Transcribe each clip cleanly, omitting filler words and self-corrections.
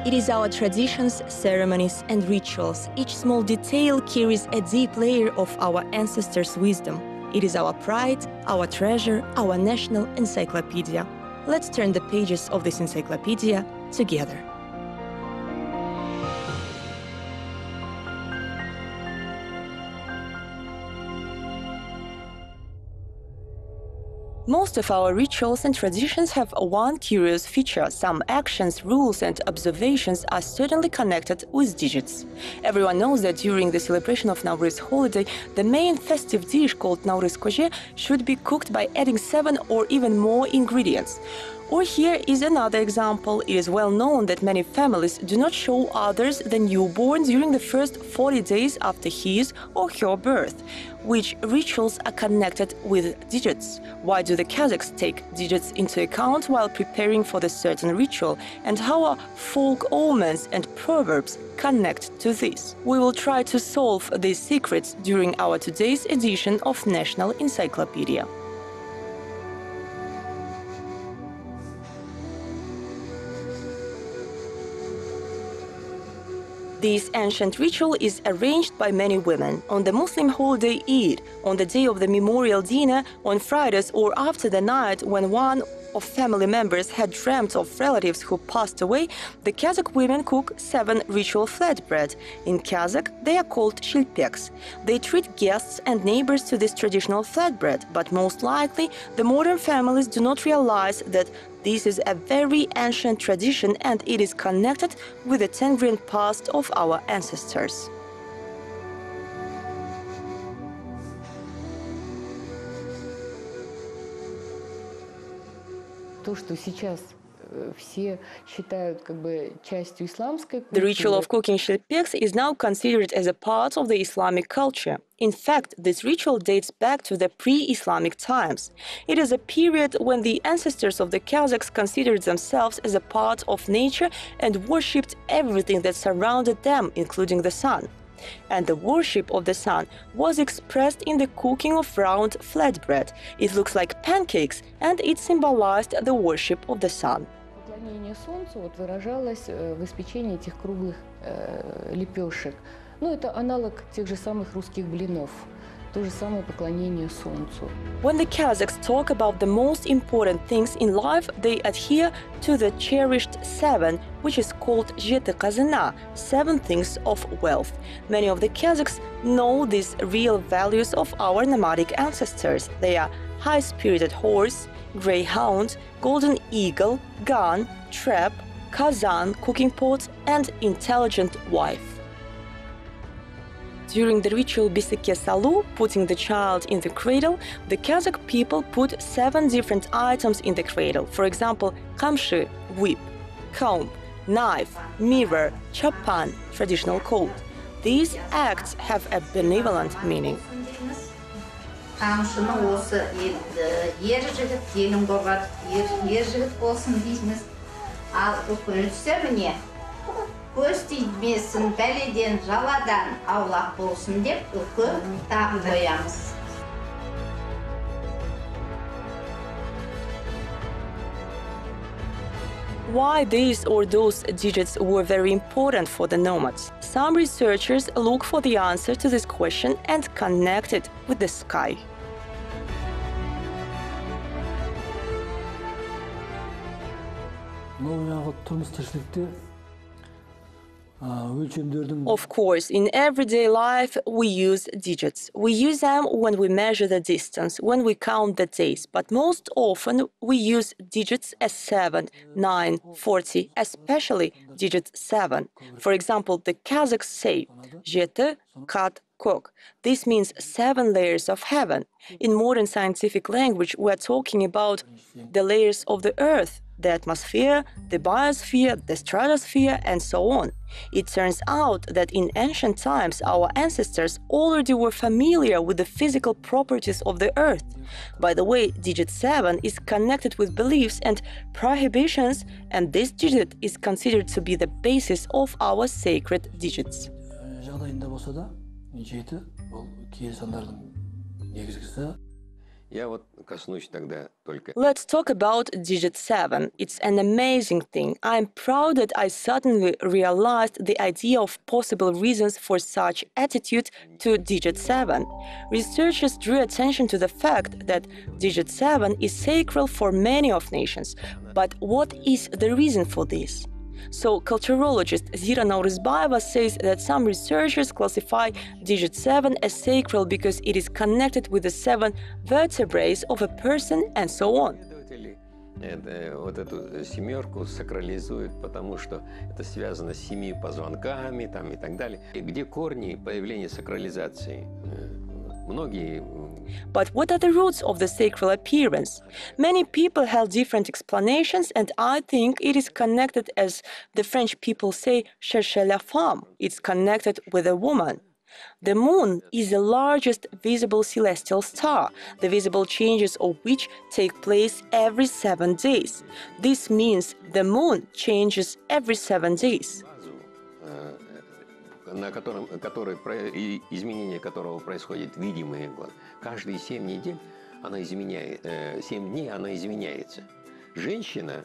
It is our traditions, ceremonies, and rituals. Each small detail carries a deep layer of our ancestors' wisdom. It is our pride, our treasure, our national encyclopedia. Let's turn the pages of this encyclopedia together. Most of our rituals and traditions have one curious feature. Some actions, rules, and observations are certainly connected with digits. Everyone knows that during the celebration of Nowruz holiday, the main festive dish called Nowruz koje should be cooked by adding 7 or even more ingredients. Or here is another example. It is well known that many families do not show others the newborn during the first 40 days after his or her birth. Which rituals are connected with digits? Why do the Kazakhs take digits into account while preparing for the certain ritual? And how are folk omens and proverbs connect to this? We will try to solve these secrets during our today's edition of National Encyclopedia. This ancient ritual is arranged by many women on the Muslim holiday Eid, on the day of the memorial dinner, on Fridays, or after the night when one of family members had dreamt of relatives who passed away. The Kazakh women cook 7 ritual flatbread. In Kazakh, they are called shilpeks. They treat guests and neighbors to this traditional flatbread, but most likely the modern families do not realize that this is a very ancient tradition and it is connected with the Tengrian past of our ancestors. The ritual of cooking shilpeks is now considered as a part of the Islamic culture. In fact, this ritual dates back to the pre-Islamic times. It is a period when the ancestors of the Kazakhs considered themselves as a part of nature and worshipped everything that surrounded them, including the sun. And the worship of the sun was expressed in the cooking of round flatbread. It looks like pancakes, and it symbolized the worship of the sun. Поклонение солнцу выражалось в испечении этих круглых лепешек. Ну, это аналог тех же самых русских блинов. То же самое поклонение солнцу. When the Kazakhs talk about the most important things in life, they adhere to the cherished 7, which is called Jete Kazana, 7 things of wealth. Many of the Kazakhs know these real values of our nomadic ancestors. They are high-spirited horse, greyhound, golden eagle, gun, trap, kazan, cooking pot, and intelligent wife. During the ritual Bisike Salu, putting the child in the cradle, the Kazakh people put 7 different items in the cradle. For example, kamshi, whip, comb, knife, mirror, chapan, traditional coat. These acts have a benevolent meaning. Kamshını olsa yer jigit, gelin bobat, yer jigit olsun deymiz. Al ökünüşse mine, көз тимесін, бәледен, жаладан аулақ болсын деп үкі тағып қоямыз. Why these or those digits were very important for the nomads? Some researchers look for the answer to this question and connect it with the sky. Of course, in everyday life, we use digits. We use them when we measure the distance, when we count the days, but most often we use digits as 7, 9, 40, especially digit 7. For example, the Kazakhs say Jete Kat Kok. This means 7 layers of heaven. In modern scientific language, we are talking about the layers of the Earth, the atmosphere, the biosphere, the stratosphere, and so on. It turns out that in ancient times our ancestors already were familiar with the physical properties of the Earth. By the way, digit 7 is connected with beliefs and prohibitions, and this digit is considered to be the basis of our sacred digits. Let's talk about digit 7. It's an amazing thing. I'm proud that I suddenly realized the idea of possible reasons for such attitude to digit 7. Researchers drew attention to the fact that digit 7 is sacred for many of nations. But what is the reason for this? So, culturologist Zira Naurizbaeva says that some researchers classify digit 7 as sacred because it is connected with the 7 vertebrae of a person and so on. Вот эту семерку сакрализуют, потому что это связано с 7 позвонками там, и так далее. И где корни появления сакрализации? But what are the roots of the sacral appearance? Many people have different explanations, and I think it is connected, as the French people say, chercher la femme. It's connected with a woman. The moon is the largest visible celestial star, the visible changes of which take place every 7 days. This means the moon changes every 7 days. Изменение которого происходит видимые глаз. Каждые 7 недель она изменяет, 7 дней она изменяется. Женщина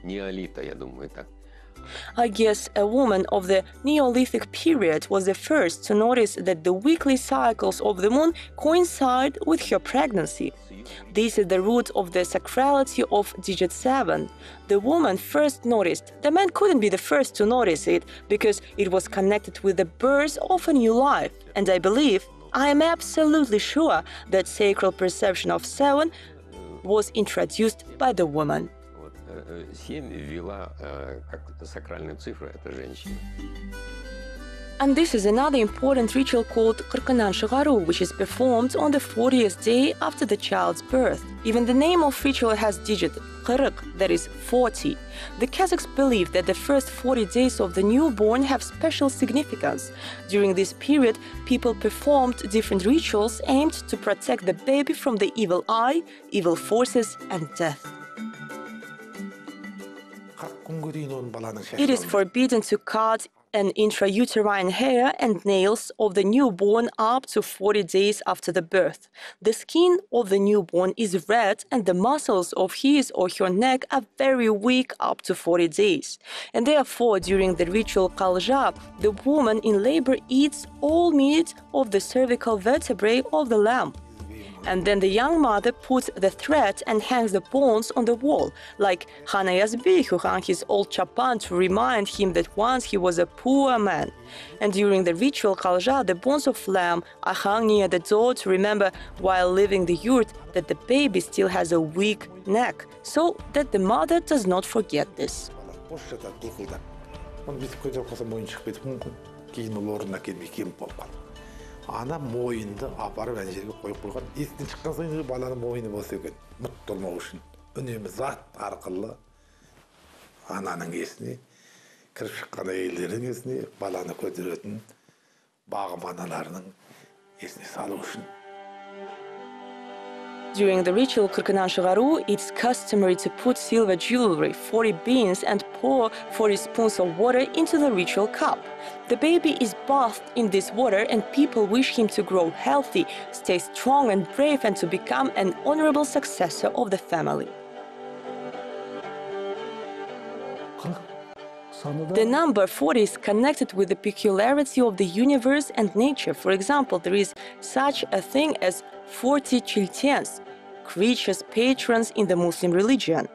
неолита, я думаю, так. I guess a woman of the Neolithic period was the first to notice that the weekly cycles of the moon coincide with her pregnancy. This is the root of the sacrality of digit 7. The woman first noticed. The man couldn't be the first to notice it because it was connected with the birth of a new life. And I believe, I am absolutely sure, that sacral perception of 7 was introduced by the woman. 7 ввела как сакральную цифру, это женщина. And this is another important ritual called Kırkınan Çıgaru, which is performed on the 40th day after the child's birth. Even the name of ritual has digit Kırık, that is 40. The Kazakhs believe that the first 40 days of the newborn have special significance. During this period, people performed different rituals aimed to protect the baby from the evil eye, evil forces, and death. It is forbidden to cut an intrauterine hair and nails of the newborn up to 40 days after the birth. The skin of the newborn is red and the muscles of his or her neck are very weak up to 40 days. And therefore, during the ritual kalja, the woman in labor eats all meat of the cervical vertebrae of the lamb. And then the young mother puts the thread and hangs the bones on the wall, like Hana Yazbi, who hung his old chapan to remind him that once he was a poor man. And during the ritual kalja, the bones of lamb are hung near the door to remember while leaving the yurt that the baby still has a weak neck, so that the mother does not forget this. Ана мойынды апарып ана жерге қойып қойған. Естен шыққан соң баланың мойыны болса екен, мұт болмау үшін. Үнемі зат арқылы ананың есіне, кіріп шыққан әйелдердің есіне, баланы көтеретін бағым аналарының есіне салу үшін. During the ritual Kırkınan Çıgaru, it's customary to put silver jewelry, 40 beans, and pour 40 spoons of water into the ritual cup. The baby is bathed in this water, and people wish him to grow healthy, stay strong and brave, and to become an honorable successor of the family. The number 40 is connected with the peculiarity of the universe and nature. For example, there is such a thing as 40 chiltians, creatures patrons in the Muslim religion.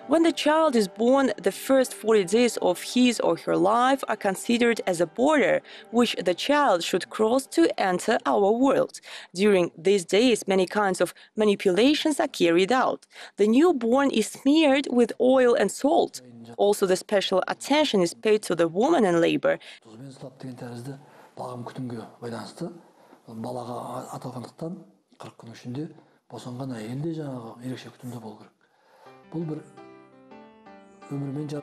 When the child is born, the first 40 days of his or her life are considered as a border which the child should cross to enter our world. During these days, many kinds of manipulations are carried out. The newborn is smeared with oil and salt. Also, the special attention is paid to the woman in labor.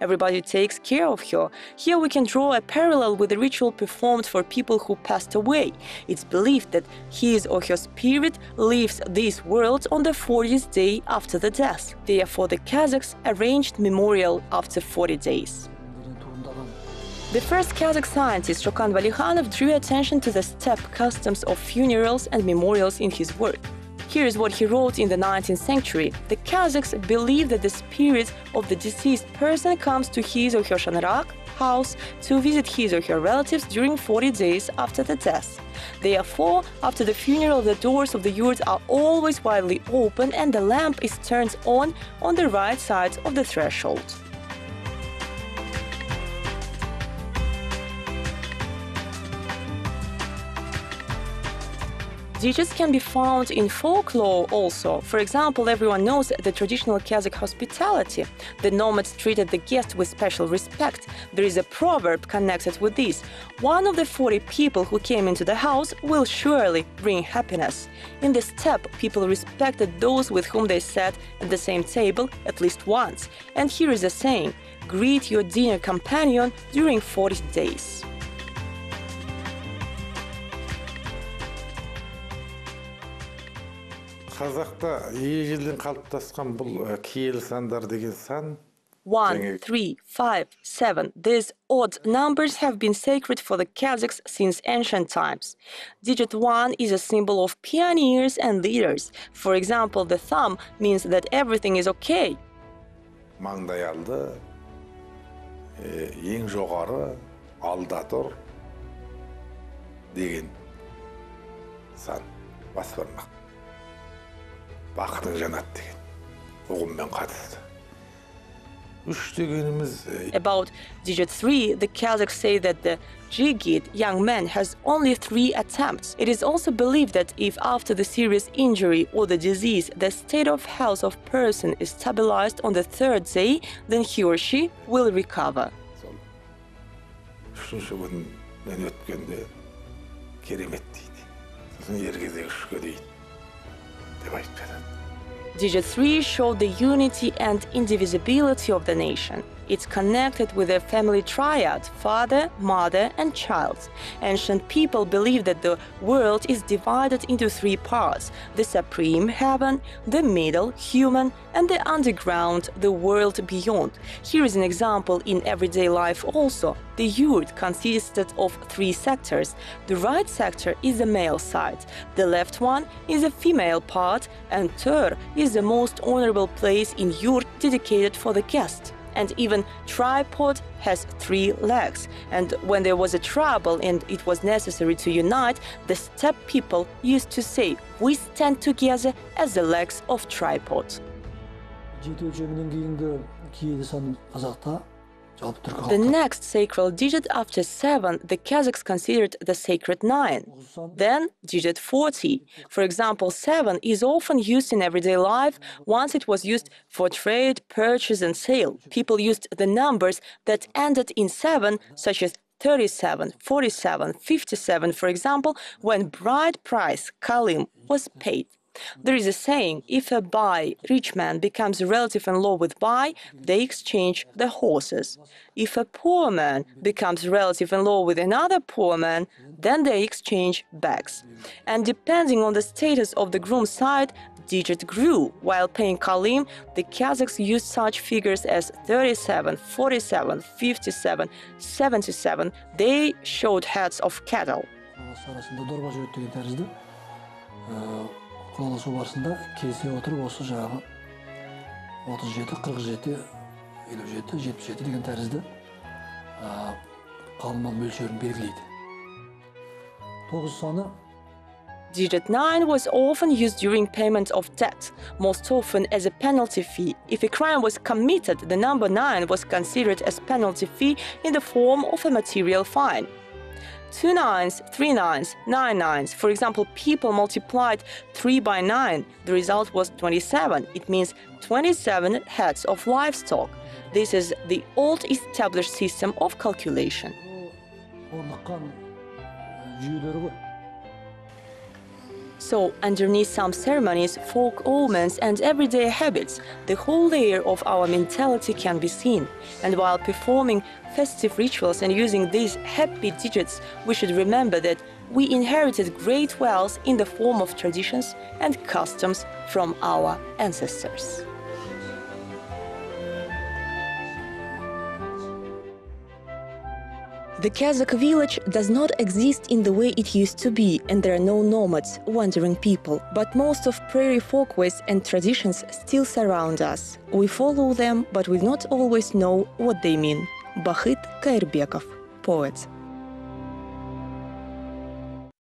Everybody takes care of her. Here we can draw a parallel with the ritual performed for people who passed away. It's believed that his or her spirit leaves this world on the 40th day after the death. Therefore, the Kazakhs arranged memorial after 40 days. The first Kazakh scientist, Shokan Valikhanov, drew attention to the steppe customs of funerals and memorials in his work. Here's what he wrote in the 19th century. The Kazakhs believe that the spirit of the deceased person comes to his or her shanrak house to visit his or her relatives during 40 days after the death. Therefore, after the funeral, the doors of the yurt are always widely open and the lamp is turned on the right side of the threshold. Digits can be found in folklore also. For example, everyone knows the traditional Kazakh hospitality. The nomads treated the guest with special respect. There is a proverb connected with this. One of the 40 people who came into the house will surely bring happiness. In the steppe, people respected those with whom they sat at the same table at least once. And here is a saying, greet your dinner companion during 40 days. Қазақта ежелден қалыптасқан бұл киелі сандар деген сан 1, 3, 5, 7. These odd numbers have been sacred for the Kazakhs since ancient times. Digit 1 is a symbol of pioneers and leaders. For example, the thumb means that everything is okay. маңдай алды, ең жоғары, алда тұр деген сан бас бармақ. Бақытың жанат деген ұғыммен қатысты. About digit 3, the Kazakhs say that the Jigit, young man, has only 3 attempts. It is also believed that if after the serious injury or the disease, the state of health of person is stabilized on the 3rd day, then he or she will recover. Үшінші күннен өткенде керемет дейді. Сосын ергезек үшке дейді. Деп айтып жатады. Digit 3 showed the unity and indivisibility of the nation. It's connected with a family triad, father, mother, and child. Ancient people believed that the world is divided into 3 parts: the supreme heaven, the middle, human, and the underground, the world beyond. Here is an example in everyday life also. The yurt consisted of 3 sectors. The right sector is the male side, the left one is a female part, and third is the most honorable place in yurt dedicated for the guest. And even tripod has 3 legs. And when there was a trouble and it was necessary to unite, the steppe people used to say, "We stand together as the legs of tripod." The next sacred digit after 7, the Kazakhs considered the sacred 9. Then digit 40. For example, 7 is often used in everyday life. Once it was used for trade, purchase and sale. People used the numbers that ended in 7, such as 37, 47, 57, for example, when bride price, kalim, was paid. There is a saying, if a rich man becomes relative-in-law with they exchange the horses. If a poor man becomes relative-in-law with another poor man, then they exchange bags. And depending on the status of the groom's side, digit grew. While paying kalim, the Kazakhs used such figures as 37, 47, 57, 77. They showed heads of cattle. Құраласу барысында кесе отырып осы жағы 37, 47, 57, 77 деген тәрізді қалмал мөлшерін белгілейді. 9 саны Digit 9 was often used during payment of debt, most often as a penalty fee. If a crime was committed, the number 9 was considered as penalty fee in the form of a material fine. 2 nines, 3 nines, 9 nines. For example, people multiplied 3 by 9. The result was 27. It means 27 heads of livestock. This is the old established system of calculation. So, underneath some ceremonies, folk omens and everyday habits, the whole layer of our mentality can be seen. And while performing festive rituals and using these happy digits, we should remember that we inherited great wealth in the form of traditions and customs from our ancestors. The Kazakh village does not exist in the way it used to be, and there are no nomads, wandering people. But most of prairie folkways and traditions still surround us. We follow them, but we not always know what they mean. Bahit Kairbekov, poet.